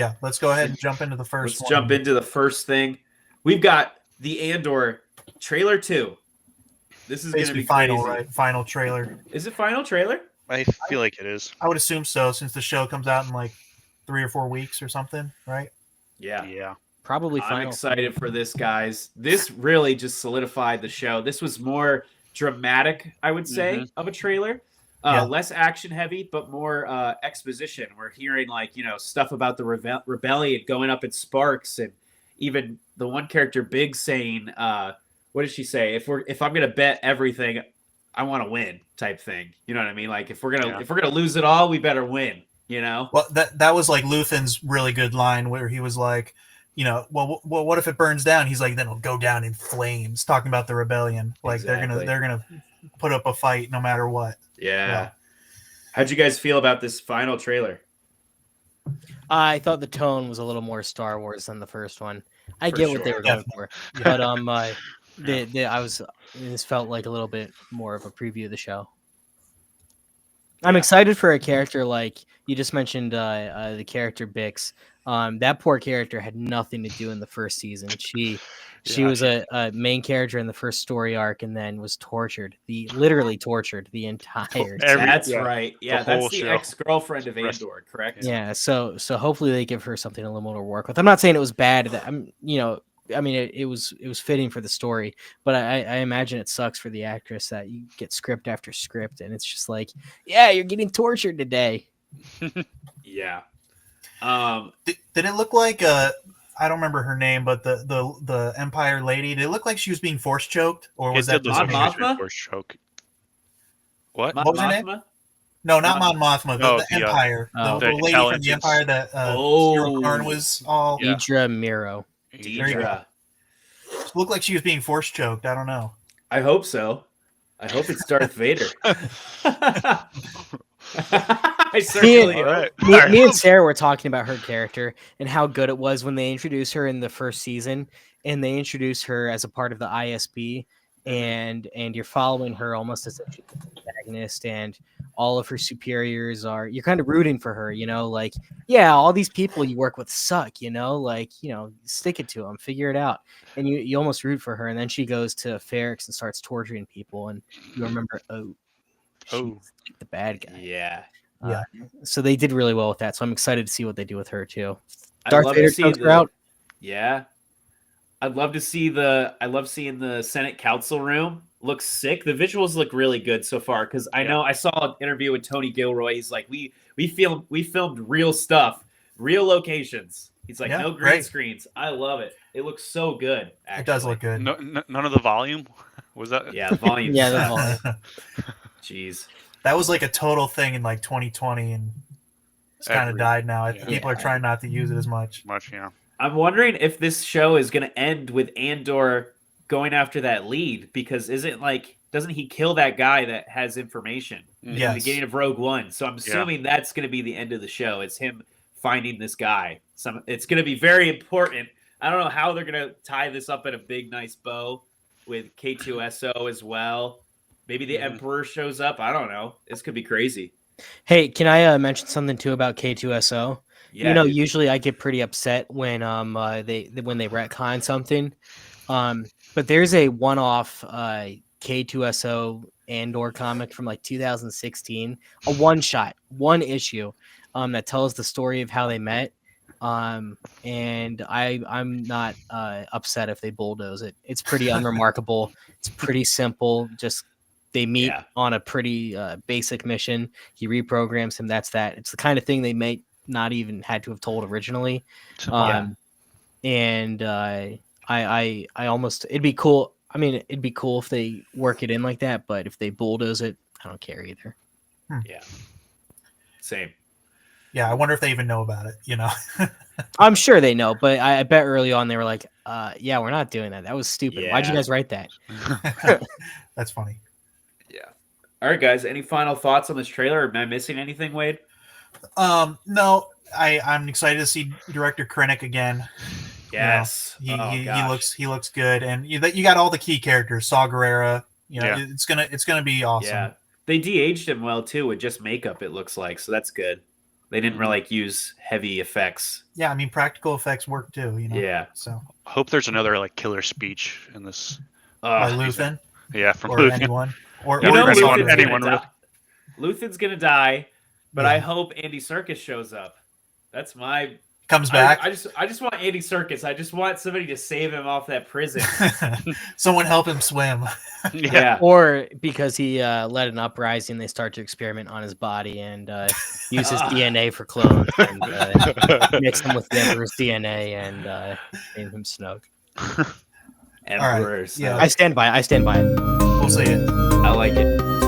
Yeah, let's go ahead and jump into the first Let's jump into the first thing. We've got the Andor trailer 2. This is going to be final, crazy. right? Final trailer. Is it final trailer? I feel like it is. I would assume so, since the show comes out in like 3 or 4 weeks or something, right? Yeah. Probably final. I'm excited for this, guys. This really just solidified the show. This was more dramatic, I would say, of a trailer. Less action heavy, but more exposition. We're hearing stuff about the rebellion going up in sparks, and even the one character Big saying, what did she say? If I'm gonna bet everything, I want to win, type thing. You know what I mean? Like if we're gonna lose it all, we better win. You know? Well, that was like Luthen's really good line where he was like, well, what if it burns down? He's like, then it'll go down in flames. Talking about the rebellion, like exactly. they're gonna put up a fight no matter what. Yeah. How'd you guys feel about this final trailer? I thought the tone was a little more Star Wars than the first one. I get what they were going for, but this felt like a little bit more of a preview of the show. I'm excited for a character like you just mentioned, the character Bix. That poor character had nothing to do in the first season. She was a main character in the first story arc, and then was literally tortured the entire time. That's right. Yeah, that's the ex-girlfriend of Andor, correct? Yeah. So hopefully they give her something a little more to work with. I'm not saying it was bad. It was fitting for the story, but I imagine it sucks for the actress that you get script after script, and it's just like, yeah, you're getting tortured today. Yeah. Did it look like I don't remember her name, but the Empire lady? Did it look like she was being force choked, or was that Mon Mothma? Force choke? What? What was her name? No, not Mon Mothma. The Empire. The lady from the Empire that Zero Karn was all. Dedra Miro. Dedra. Looked like she was being force choked. I don't know. I hope so. I hope it's Darth Vader. I certainly hope. Me and Sarah were talking about her character and how good it was when they introduced her in the first season, and they introduced her as a part of the ISB, and you're following her almost as a protagonist, and all of her superiors you're kind of rooting for her, like, yeah, all these people you work with suck, stick it to them, figure it out, and you almost root for her, and then she goes to Ferrix and starts torturing people, and you remember, she's the bad guy. Yeah. So they did really well with that. So I'm excited to see what they do with her too. Darth Vader comes out. Yeah. I love seeing the Senate Council room. Looks sick. The visuals look really good so far, because I know I saw an interview with Tony Gilroy. He's like, we filmed real stuff, real locations. He's like, no green screens. I love it. It looks so good. Actually. It does look good. None of the volume was that? Yeah, volume. Yeah, the volume. Jeez. That was like a total thing in like 2020, and it's kind of died now. People are trying not to use it as much. Yeah. I'm wondering if this show is going to end with Andor going after that lead, because doesn't he kill that guy that has information in the beginning of Rogue One? So I'm assuming that's going to be the end of the show. It's him finding this guy. It's going to be very important. I don't know how they're going to tie this up in a big, nice bow with K2SO as well. Maybe the Emperor shows up. I don't know. This could be crazy. Hey, can I mention something too about K2SO? Yeah, usually I get pretty upset when they retcon something. But there's a one-off K2SO Andor comic from like 2016, a one-shot, one issue, that tells the story of how they met. And I'm not upset if they bulldoze it. It's pretty unremarkable. It's pretty simple. Just they meet on a pretty basic mission. He reprograms him. That's that. It's the kind of thing they may not even had to have told originally. And I almost, it'd be cool. I mean, it'd be cool if they work it in like that, but if they bulldoze it, I don't care either. Yeah. Same. Yeah, I wonder if they even know about it, I'm sure they know, but I bet early on they were like, yeah, we're not doing that. That was stupid. Yeah. Why'd you guys write that? That's funny. Yeah. All right, guys. Any final thoughts on this trailer? Am I missing anything, Wade? No, I'm excited to see director Krennic again. Yes. He looks good, and you got all the key characters. Saw Gerrera. It's gonna be awesome. Yeah. They de-aged him well too with just makeup. It looks like, so that's good. They didn't really use heavy effects. Yeah, I mean practical effects work too. Yeah. So hope there's another killer speech in this. by Luthen. Yeah, from Or Luthen. anyone. Or anyone. Luthen's gonna die, but Yeah. I hope Andy Serkis shows up. That's my comes back. I just want Andy Serkis. I just want somebody to save him off that prison. Someone help him swim. Yeah. Or because he led an uprising, they start to experiment on his body and use his DNA for clones and mix them with the Emperor's DNA and name him Snoke. Emperor Snoke. Yeah. I stand by it. We'll see it. I like it.